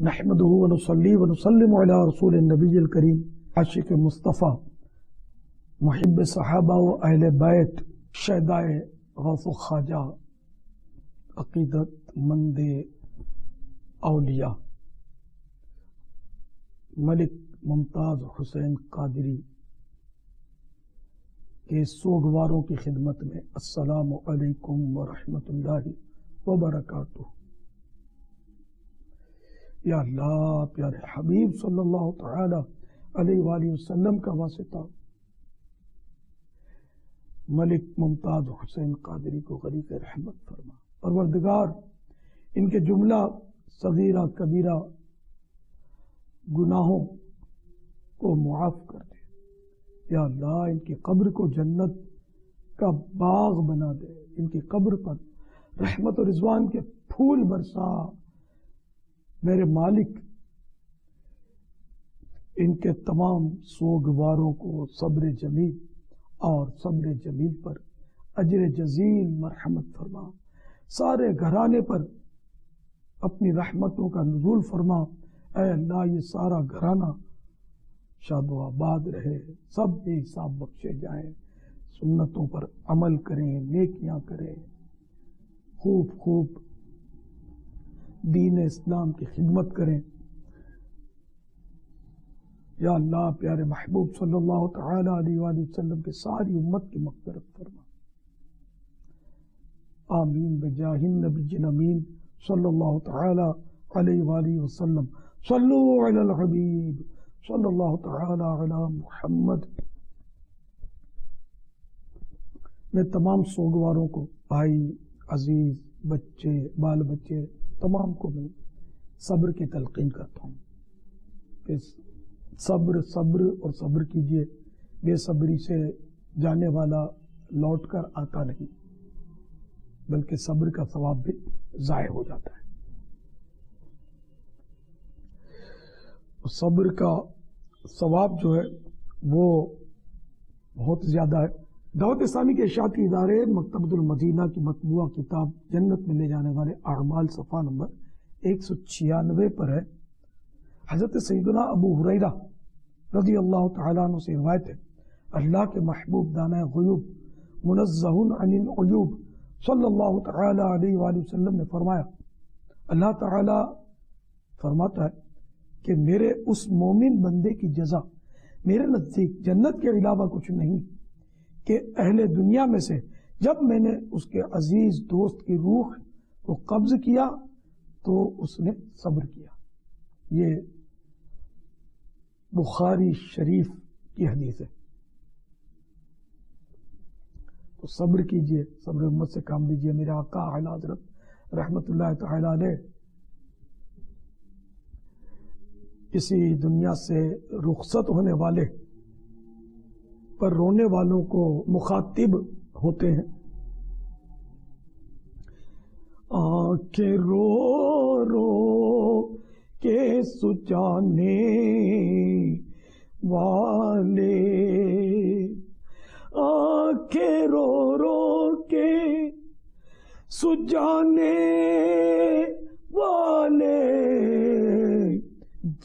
نحمدہ ونصلی ونسلم علی رسول النبی الکریم عاشق مصطفیٰ محب صحابہ و اہل بیت شہدائے غوث و خواجہ عقیدت مند اولیاء ملک ممتاز حسین قادری کے سوگواروں کی خدمت میں السلام علیکم ورحمۃ اللہ وبرکاتہ۔ یا اللہ پیارے حبیب صلی اللہ تعالی علیہ وآلہ وسلم کا واسطہ ملک ممتاز حسین قادری کو غریق رحمت فرما، پروردگار ان کے جملہ صغیرہ کبیرہ گناہوں کو معاف کر دے۔ یا اللہ ان کی قبر کو جنت کا باغ بنا دے، ان کی قبر پر رحمت و رضوان کے پھول برسا۔ میرے مالک ان کے تمام سوگواروں کو صبر جمیل اور صبر جمیل پر اجر جزیل مرحمت فرما، سارے گھرانے پر اپنی رحمتوں کا نزول فرما۔ اے اللہ یہ سارا گھرانہ شاد و آباد رہے، سب بے حساب بخشے جائیں، سنتوں پر عمل کریں، نیکیاں کریں، خوب خوب دین اسلام کی خدمت کریں۔ یا اللہ پیارے محبوب صلی اللہ تعالی علیہ وآلہ وسلم کے ساری امت کی مغفرت فرما، آمین بجاہ النبی الامین صلی اللہ تعالی علیہ وآلہ وسلم۔ صلو علی الحبیب صلی اللہ تعالی علی محمد۔ میں تمام سوگواروں کو، بھائی عزیز، بچے، بال بچے، تمام کو میں صبر کی تلقین کرتا ہوں کہ صبر اور صبر کیجئے، بے صبری سے جانے والا لوٹ کر آتا نہیں، بلکہ صبر کا ثواب بھی ضائع ہو جاتا ہے۔ صبر کا ثواب جو ہے وہ بہت زیادہ ہے۔ دعوت اسلامی کے اشاعتی ادارے مکتبۃ المدینہ کی مطبوعہ کتاب جنت میں لے جانے والے اعمال صفحہ نمبر 196 پر ہے، حضرت سیدنا ابو ہریرہ رضی اللہ تعالیٰ عنہ سے روایت ہے، اللہ کے محبوب دانہ غیوب منزہ عن العیوب صلی اللہ تعالیٰ علیہ وآلہ وسلم نے فرمایا، اللہ تعالیٰ فرماتا ہے کہ میرے اس مومن بندے کی جزا میرے نزدیک جنت کے علاوہ کچھ نہیں کہ اہل دنیا میں سے جب میں نے اس کے عزیز دوست کی روح کو قبض کیا تو اس نے صبر کیا۔ یہ بخاری شریف کی حدیث ہے۔ تو صبر کیجئے، صبر امت سے کام لیجئے۔ میرے آقا اعلی حضرت رحمت اللہ تعالی علیہ اسی دنیا سے رخصت ہونے والے پر رونے والوں کو مخاطب ہوتے ہیں۔ آنکھیں رو رو کے سجانے والے، آنکھیں رو رو کے سجانے والے،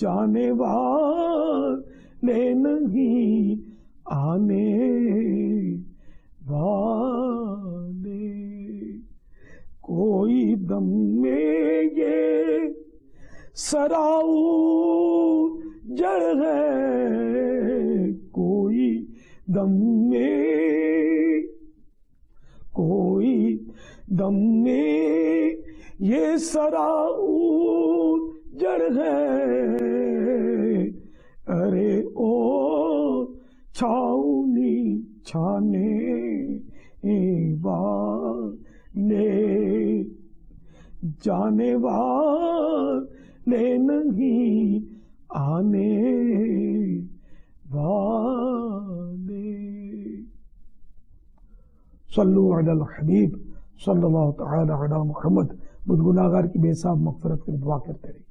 جانے والے نہیں آنے والے، کوئی دم میں یہ سراؤ جڑ ہے، کوئی دم میں یہ سراؤ جڑ ہے، ارے او چھاؤنی چھانے والے، جانے والے نہیں آنے والے۔ صلو علی الحبیب صلی اللہ تعالی علی محمد۔ مجھ گناہگار کی بے حساب مغفرت کی دعا کرتے رہیے۔